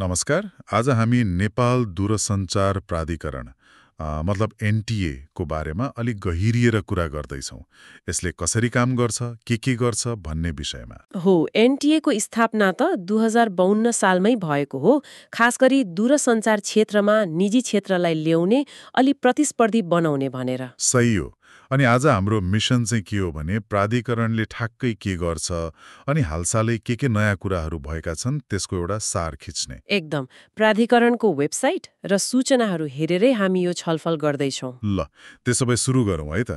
नमस्कार। आज हामी नेपाल दूरसञ्चार प्राधिकरण मतलब एनटिए को बारेमा अलिक गहिरिएर कुरा गर्दैछौँ। यसले कसरी काम गर्छ, के गर्छ भन्ने विषयमा। हो, एनटिएको स्थापना त 2052 सालमै भएको हो। खास गरी दूरसञ्चार क्षेत्रमा निजी क्षेत्रलाई ल्याउने अलि प्रतिस्पर्धी बनाउने भनेर। सही हो। अनि आज हाम्रो मिसन चाहिँ के हो भने प्राधिकरणले ठ्याक्कै के गर्छ अनि हालसालै के नयाँ कुराहरू भएका छन् त्यसको एउटा सार खिच्ने। एकदम। प्राधिकरणको वेबसाइट र सूचनाहरू हेरेरै हामी यो छलफल गर्दैछौँ। ल, त्यसो भए सुरु गरौँ है त।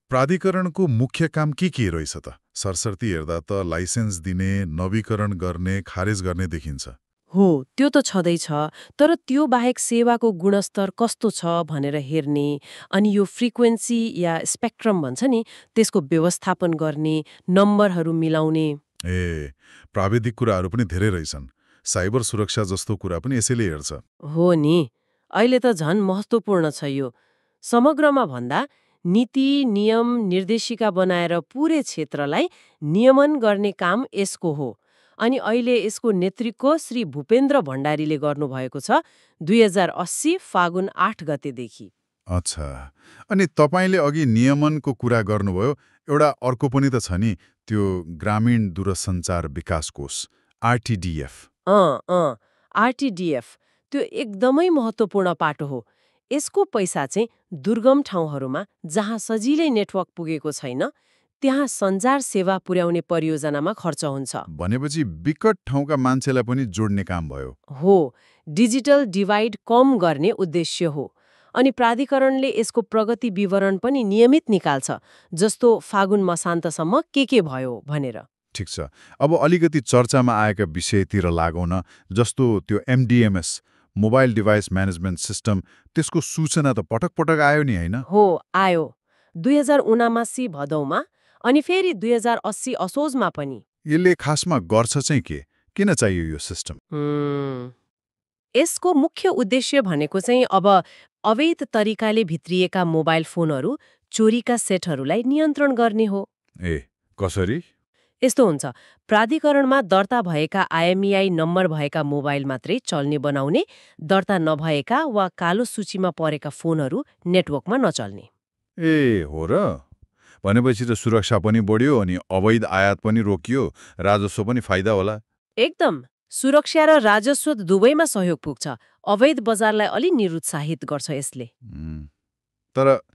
प्राधिकरणको मुख्य काम के रहेछ त? सरसर्ती हेर्दा त लाइसेन्स दिने, नवीकरण गर्ने, खारेज गर्ने देखिन्छ। हो, त्यो त छँदैछ। तर त्यो बाहेक सेवाको गुणस्तर कस्तो छ भनेर हेर्ने, अनि यो फ्रिक्वेन्सी या स्पेक्ट्रम भन्छ नि, त्यसको व्यवस्थापन गर्ने, नम्बरहरू मिलाउने। ए, प्राविधिक कुराहरू पनि धेरै रहेछन्। साइबर सुरक्षा जस्तो कुरा पनि यसैले हेर्छ। हो नि, अहिले त झन् महत्त्वपूर्ण छ यो। समग्रमा भन्दा नीति, नियम, निर्देशिका बनाएर पुरै क्षेत्रलाई नियमन गर्ने काम यसको हो। अनि अहिले यसको नेतृत्व श्री भूपेन्द्र भण्डारीले गर्नुभएको छ 2080 फागुन 8 गतेदेखि। अच्छा, अनि तपाईँले अघि नियमनको कुरा गर्नुभयो, एउटा अर्को पनि त छ नि, त्यो ग्रामीण दूरसञ्चार विकास कोष, आरटिडिएफ। आरटिडिएफ त्यो एकदमै महत्त्वपूर्ण पाटो हो। यसको पैसा चाहिँ दुर्गम ठाउँहरूमा जहाँ सजिलै नेटवर्क पुगेको छैन त्यहाँ सञ्चार सेवा पुर्याउने परियोजनामा खर्च हुन्छ। भनेपछि विकट ठाउँका मान्छेलाई पनि जोड्ने काम भयो। हो, डिजिटल डिभाइड कम गर्ने उद्देश्य हो। अनि प्राधिकरणले यसको प्रगति विवरण पनि नियमित निकाल्छ, जस्तो फागुन मसान्तसम्म के भयो भनेर। ठिक छ, अब अलिकति चर्चामा आएका विषयतिर लागौँ न, जस्तो त्यो MDMS, mobile device management system, त्यसको सूचना त पटक पटक आयो नि, होइन? हो, आयो। 2079 भदौमा अनि फेरि 2080 असोजमा पनि। यसले खासमा गर्छ चाहिँ के? किन चाहियो यो सिस्टम? यसको मुख्य उद्देश्य भनेको चाहिँ अब अवैध तरिकाले भित्रिएका मोबाइल फोनहरू, चोरीका सेटहरूलाई नियन्त्रण गर्ने हो। ए, कसरी? यस्तो हुन्छ, प्राधिकरणमा दर्ता भएका आइएमईआई नम्बर भएका मोबाइल मात्रै चल्ने बनाउने, दर्ता नभएका वा कालो सूचीमा परेका फोनहरू नेटवर्कमा नचल्ने। ए, हो र? भनेपछि त सुरक्षा पनि बढ्यो अनि अवैध आयात पनि रोकियो, राजस्व पनि फाइदा होला। एकदम। सुरक्षा र राजस्व दुवैमा सहयोग पुग्छ। अवैध बजारलाई अलि निरुत्साहित गर्छ यसले। तर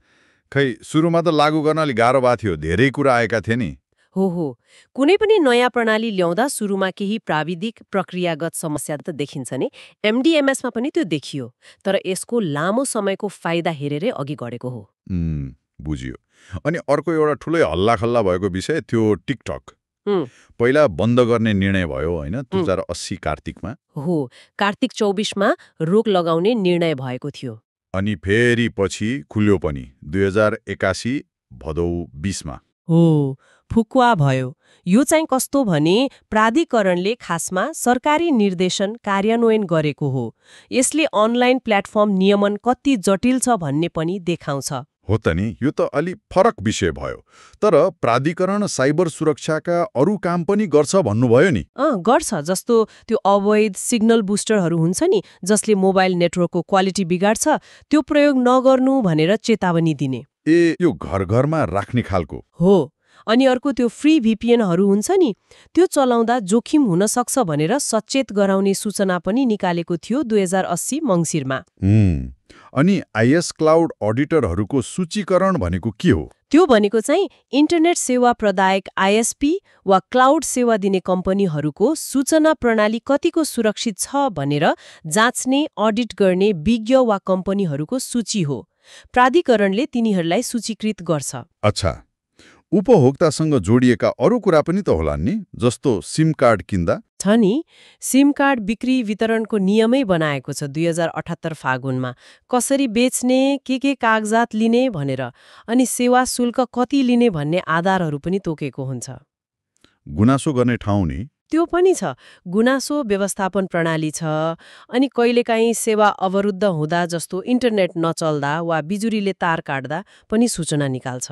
खै सुरुमा त लागू गर्न अलि गाह्रो भएको थियो, धेरै कुरा आएका थिए नि। हो, कुनै पनि नयाँ प्रणाली ल्याउँदा सुरुमा केही प्राविधिक प्रक्रियागत समस्या त देखिन्छ नि। एमडिएमएसमा पनि त्यो देखियो, तर यसको लामो समयको फाइदा हेरेरै अघि गढेको हो। बुझियो। अनि अर्को एउटा ठुलै हल्लाखल्ला भएको विषय त्यो टिकटक। पहिला बन्द गर्ने निर्णय भयो, होइन? 2080 कार्तिकमा। हो, कार्तिक 24मा रोक लगाउने निर्णय भएको थियो। अनि फेरि पछि खुल्यो पनि 2081 भदौ 20मा। हो, फुकुवा भयो। यो चाहिँ कस्तो भने प्राधिकरणले खासमा सरकारी निर्देशन कार्यान्वयन गरेको हो। यसले अनलाइन प्लेटफर्म नियमन कति जटिल छ भन्ने पनि देखाउँछ। हो त नि, यो त अलि फरक विषय भयो। तर प्राधिकरण साइबर सुरक्षाका अरू काम पनि गर्छ भन्नुभयो नि। गर्छ, जस्तो त्यो अवैध सिग्नल बुस्टरहरू हुन्छ नि, जसले मोबाइल नेटवर्कको क्वालिटी बिगाड्छ, त्यो प्रयोग नगर्नु भनेर चेतावनी दिने। ए, यो घर घरमा राख्ने खालको हो। अनि अर्को त्यो फ्री भिपिएनहरू हुन्छ नि, त्यो चलाउँदा जोखिम हुन सक्छ भनेर सचेत गराउने सूचना पनि निकालेको थियो 2080 मङ्सिरमा। अनि आइएस क्लाउड अडिटरहरूको सूचीकरण भनेको के हो? त्यो भनेको चाहिँ इन्टरनेट सेवा प्रदायक आइएसपी वा क्लाउड सेवा दिने कम्पनीहरूको सूचना प्रणाली कतिको सुरक्षित छ भनेर जाँच्ने, अडिट गर्ने विज्ञ वा कम्पनीहरूको सूची हो। प्राधिकरणले तिनीहरूलाई सूचीकृत गर्छ। अच्छा, उपभोक्तासँग जोडिएका अरू कुरा पनि त होला नि, जस्तो सिम कार्ड किन्दा? छ नि, सिम कार्ड बिक्री वितरणको नियमै बनाएको छ 2078 फागुनमा। कसरी बेच्ने, के कागजात लिने भनेर, अनि सेवा शुल्क कति लिने भन्ने आधारहरू पनि तोकेको हुन्छ। गुनासो गर्ने ठाउँ नि? त्यो पनि छ। गुनासो व्यवस्थापन प्रणाली छ, अनि कहिलेकाहीँ सेवा अवरुद्ध हुँदा, जस्तो इन्टरनेट नचल्दा वा बिजुलीले तार काट्दा पनि सूचना निकाल्छ।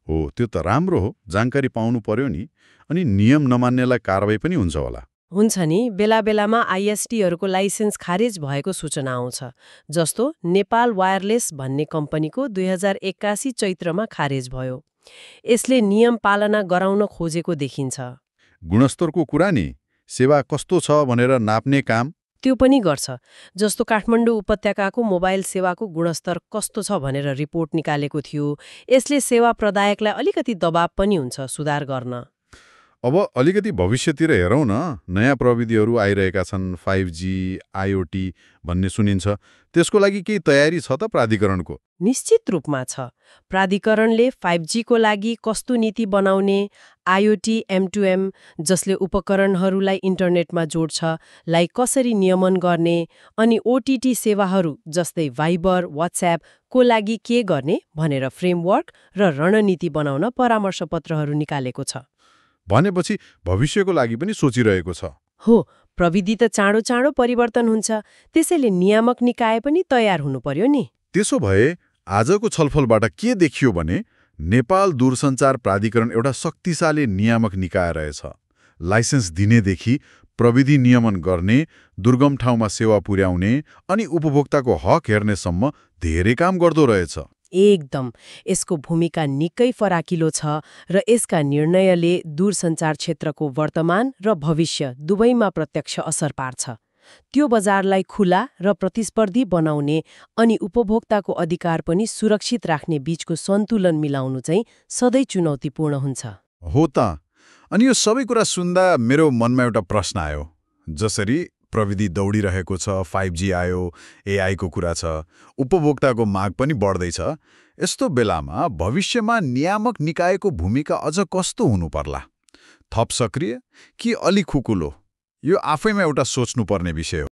हो, त्यो त राम्रो हो, जानकारी पाउनु पर्यो नि। अनि नियम नमान्नेलाई कारबाही पनि हुन्छ होला? हुन्छ नि, बेला बेलामा आइएसटीहरूको लाइसेन्स खारेज भएको सूचना आउँछ। जस्तो नेपाल वायरलेस भन्ने कम्पनीको 2081 चैत्रमा खारेज भयो। यसले नियम पालना गराउन खोजेको देखिन्छ। गुणस्तरको कुरा नि, सेवा कस्तो छ भनेर नाप्ने काम। त्यो पनि गर्छ। जस्तो काठमाडौँ उपत्यकाको मोबाइल सेवाको गुणस्तर कस्तो छ भनेर रिपोर्ट निकालेको थियो। यसले सेवा प्रदायकलाई अलिकति दबाव पनि हुन्छ सुधार गर्न। अब अलिकति भविष्यतिर हेरौँ न, नयाँ प्रविधिहरू आइरहेका छन्, 5G, IoT भन्ने सुनिन्छ। त्यसको लागि केही तयारी छ त प्राधिकरणको? निश्चित रूपमा छ। प्राधिकरणले 5G को लागि कस्तो नीति बनाउने, IoT M2M जसले उपकरणहरूलाई इन्टरनेटमा जोड्छ, लाई कसरी नियमन गर्ने, अनि OTT सेवाहरू जस्तै भाइबर, WhatsApp को लागि के गर्ने भनेर फ्रेमवर्क र रणनीति बनाउन परामर्शपत्रहरू निकालेको छ। भनेपछि भविष्यको लागि पनि सोचिरहेको छ। हो, प्रविधि त चाँडो चाँडो परिवर्तन हुन्छ, त्यसैले नियामक निकाय पनि तयार हुनु पर्यो नि। त्यसो भए आजको छलफलबाट के देखियो भने नेपाल दूरसञ्चार प्राधिकरण एउटा शक्तिशाली नियामक निकाय रहेछ। लाइसेन्स दिनेदेखि प्रविधि नियमन गर्ने, दुर्गम ठाउँमा सेवा पुर्याउने अनि उपभोक्ताको हक हेर्नेसम्म धेरै काम गर्दो रहेछ। एकदम। यसको भूमिका निकै फराकिलो छ र यसका निर्णयले दूरसञ्चार क्षेत्रको वर्तमान र भविष्य दुवैमा प्रत्यक्ष असर पार्छ। त्यो बजारलाई खुला र प्रतिस्पर्धी बनाउने अनि उपभोक्ताको अधिकार पनि सुरक्षित राख्ने बीचको सन्तुलन मिलाउनु चाहिँ सधैँ चुनौतीपूर्ण हुन्छ। हो त। अनि यो सबै कुरा सुन्दा मेरो मनमा एउटा प्रश्न आयो। जसरी प्रविधि दौडिरहेको छ, 5G आयो, AI को कुरा छ, उपभोक्ताको माग पनि बढ्दैछ। यस्तो बेलामा भविष्यमा नियामक निकायको भूमिका अझ कस्तो हुनु पर्ला? थप सक्रिय कि अलि खुकुलो? यो आफैमा एउटा सोच्नुपर्ने विषय हो।